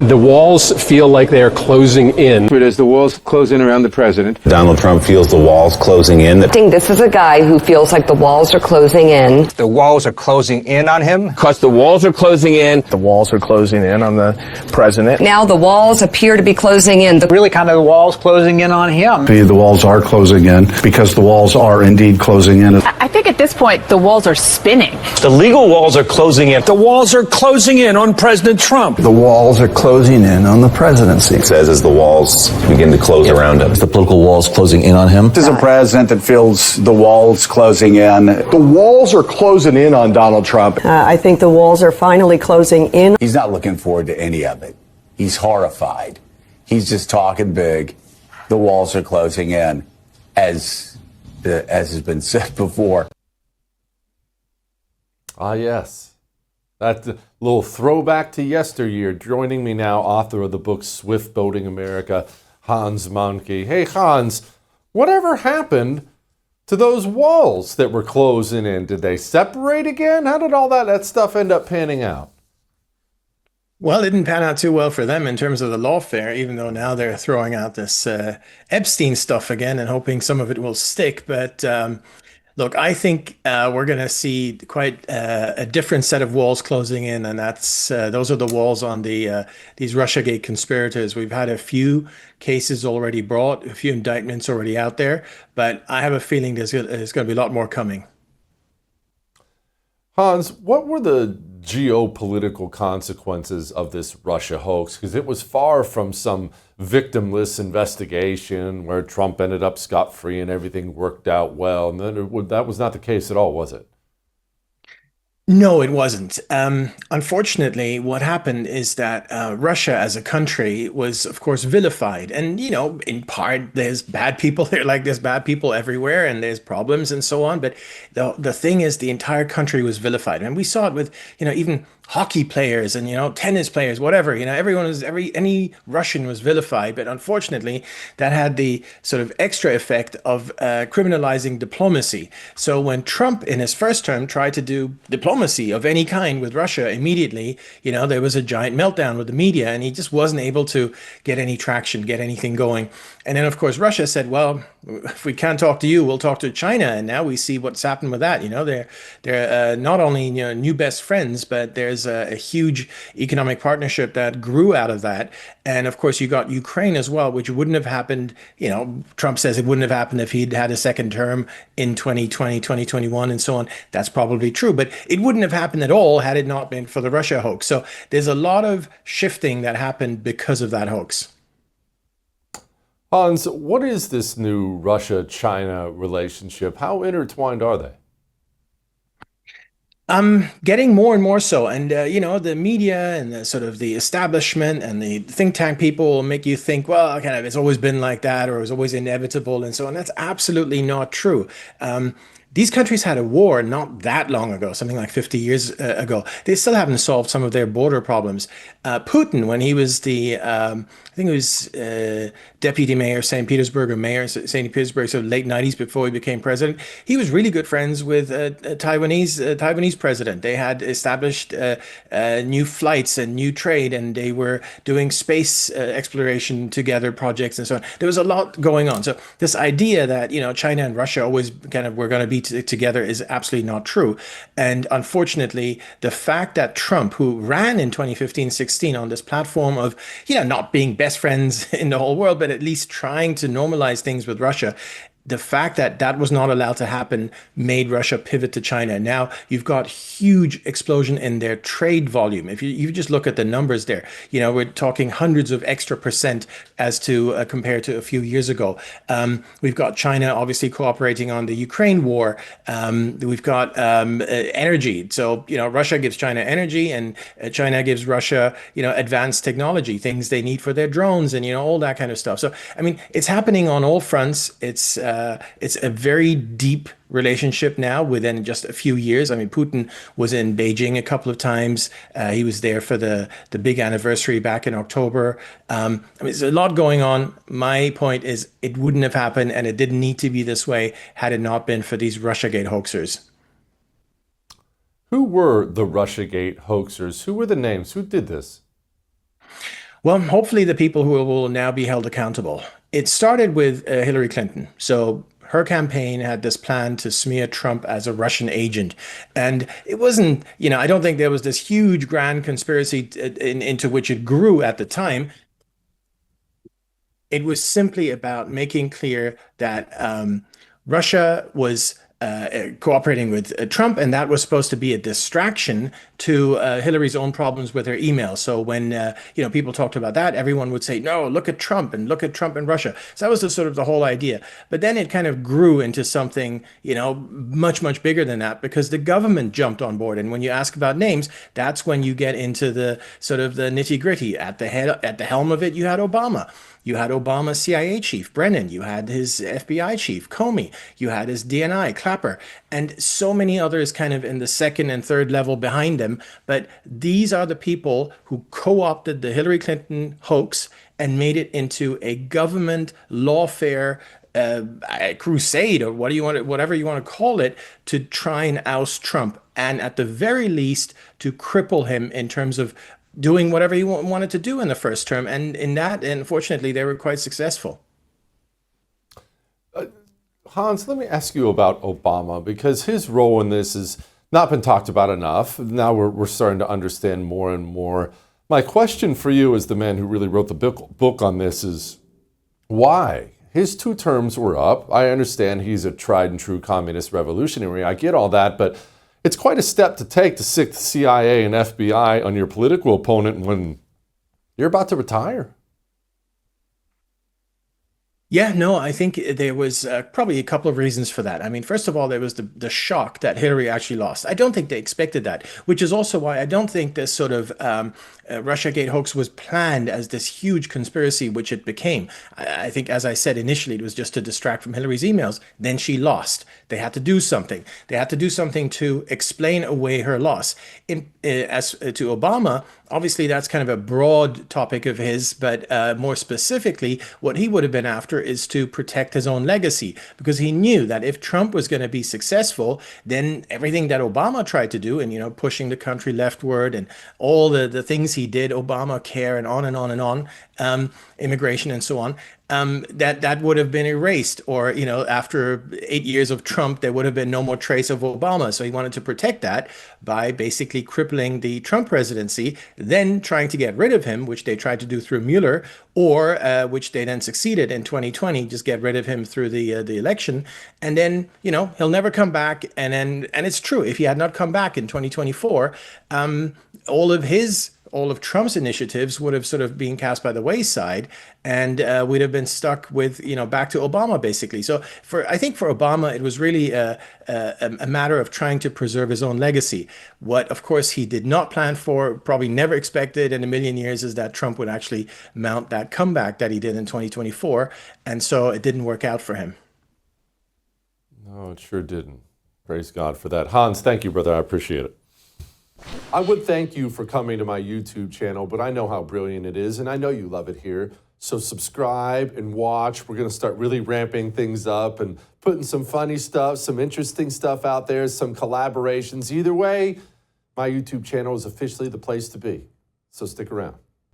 The walls feel like they are closing in. As the walls close in around the president. Donald Trump feels the walls closing in. This is a guy who feels like the walls are closing in. The walls are closing in on him. Because the walls are closing in. The walls are closing in on the president. Now the walls appear to be closing in. Really kind of the walls closing in on him. The walls are closing in because the walls are indeed closing in. I think at this point the walls are spinning. The legal walls are closing in. The walls are closing in on President Trump. The walls are closing in on the presidency. It says as the walls begin to close around him. The political walls closing in on him. This is a president that feels the walls closing in. The walls are closing in on Donald Trump. I think the walls are finally closing in. He's not looking forward to any of it. He's horrified. He's just talking big. The walls are closing in, as has been said before. Ah, yes. That little throwback to yesteryear. Joining me now, author of the book Swift Boating America, Hans Mahncke. Hey, Hans, whatever happened to those walls that were closing in? Did they separate again? How did all that stuff end up panning out? Well, it didn't pan out too well for them in terms of the lawfare, even though now they're throwing out this Epstein stuff again and hoping some of it will stick. But look, I think we're going to see quite a different set of walls closing in, and those are the walls on these Russiagate conspirators. We've had a few cases already brought, a few indictments already out there, but I have a feeling there's going to be a lot more coming. Hans, what were the geopolitical consequences of this Russia hoax? Because it was far from some victimless investigation where Trump ended up scot-free and everything worked out well. And then that was not the case at all, was it? No, it wasn't. Unfortunately, what happened is that Russia as a country was, of course, vilified. And, in part, there's bad people there, like there's bad people everywhere and there's problems and so on. But the thing is, the entire country was vilified. And we saw it with, even hockey players and, tennis players, whatever, any Russian was vilified. But unfortunately, that had the sort of extra effect of criminalizing diplomacy. So when Trump in his first term tried to do diplomacy of any kind with Russia, immediately, there was a giant meltdown with the media and he just wasn't able to get any traction, get anything going. And then, of course, Russia said, well, if we can't talk to you, we'll talk to China. And now we see what's happened with that. They're not only new best friends, but there's a huge economic partnership that grew out of that. And of course, you got Ukraine as well, which wouldn't have happened. Trump says it wouldn't have happened if he'd had a second term in 2020, 2021, and so on. That's probably true, but it wouldn't have happened at all had it not been for the Russia hoax. So there's a lot of shifting that happened because of that hoax. Hans, what is this new Russia-China relationship? How intertwined are they? Getting more and more so. And, the media and the sort of the establishment and the think tank people will make you think, well, kind of, it's always been like that or it was always inevitable and so on. That's absolutely not true. These countries had a war not that long ago, something like 50 years ago. They still haven't solved some of their border problems. Putin, when he was I think it was deputy mayor of St. Petersburg or mayor of St. Petersburg, so late 90s before he became president, he was really good friends with Taiwanese president. They had established new flights and new trade, and they were doing space exploration together, projects and so on. There was a lot going on. So this idea that, China and Russia always kind of were going to be together is absolutely not true. And unfortunately, the fact that Trump, who ran in 2015-16 on this platform of, not being best friends in the whole world, but at least trying to normalize things with Russia, the fact that that was not allowed to happen made Russia pivot to China. Now you've got huge explosion in their trade volume. If you just look at the numbers there, we're talking hundreds of extra percent as to compared to a few years ago. We've got China obviously cooperating on the Ukraine war. We've got energy. So, Russia gives China energy and China gives Russia, advanced technology, things they need for their drones and, all that kind of stuff. So, I mean, it's happening on all fronts. It's a very deep relationship now within just a few years. I mean, Putin was in Beijing a couple of times. He was there for the big anniversary back in October. I mean, there's a lot going on. My point is it wouldn't have happened and it didn't need to be this way had it not been for these Russiagate hoaxers. Who were the Russiagate hoaxers? Who were the names? Who did this? Well, hopefully the people who will now be held accountable. It started with Hillary Clinton. So her campaign had this plan to smear Trump as a Russian agent. And it wasn't, I don't think there was this huge grand conspiracy into which it grew at the time. It was simply about making clear that Russia was cooperating with Trump, and that was supposed to be a distraction to Hillary's own problems with her email. So when people talked about that, everyone would say, "No, look at Trump and look at Trump and Russia." So that was sort of the whole idea. But then it kind of grew into something much bigger than that, because the government jumped on board. And when you ask about names, that's when you get into the sort of the nitty gritty. At the helm of it, you had Obama. You had Obama's CIA chief, Brennan. You had his FBI chief, Comey. You had his DNI, Clapper, and so many others kind of in the second and third level behind them. But these are the people who co-opted the Hillary Clinton hoax and made it into a government lawfare crusade, or whatever you want to call it, to try and oust Trump, and at the very least to cripple him in terms of doing whatever he wanted to do in the first term. And in that, unfortunately, they were quite successful. Hans, let me ask you about Obama, because his role in this has not been talked about enough. Now we're starting to understand more and more. My question for you, as the man who really wrote the book on this, is why? His 2 terms were up. I understand he's a tried and true communist revolutionary. I get all that, but it's quite a step to take to sic the CIA and FBI on your political opponent when you're about to retire. Yeah, no, I think there was probably a couple of reasons for that. I mean, first of all, there was the shock that Hillary actually lost. I don't think they expected that, which is also why I don't think this sort of Russiagate hoax was planned as this huge conspiracy, which it became. I think, as I said initially, it was just to distract from Hillary's emails. Then she lost. They had to do something. They had to do something to explain away her loss. As to Obama, obviously that's kind of a broad topic of his, but more specifically, what he would have been after is to protect his own legacy, because he knew that if Trump was going to be successful, then everything that Obama tried to do, and pushing the country leftward and all the things he did, Obamacare and on and on and on, immigration and so on, that would have been erased. Or, after 8 years of Trump, there would have been no more trace of Obama. So he wanted to protect that by basically crippling the Trump presidency, then trying to get rid of him, which they tried to do through Mueller, or which they then succeeded in 2020, just get rid of him through the election. And then, he'll never come back. And it's true, if he had not come back in 2024, all of Trump's initiatives would have sort of been cast by the wayside, and we'd have been stuck with, back to Obama, basically. So I think for Obama, it was really a matter of trying to preserve his own legacy. What, of course, he did not plan for, probably never expected in a million years, is that Trump would actually mount that comeback that he did in 2024. And so it didn't work out for him. No, it sure didn't. Praise God for that. Hans, thank you, brother. I appreciate it. I would thank you for coming to my YouTube channel, but I know how brilliant it is, and I know you love it here. So subscribe and watch. We're going to start really ramping things up and putting some funny stuff, some interesting stuff out there, some collaborations. Either way, my YouTube channel is officially the place to be. So stick around.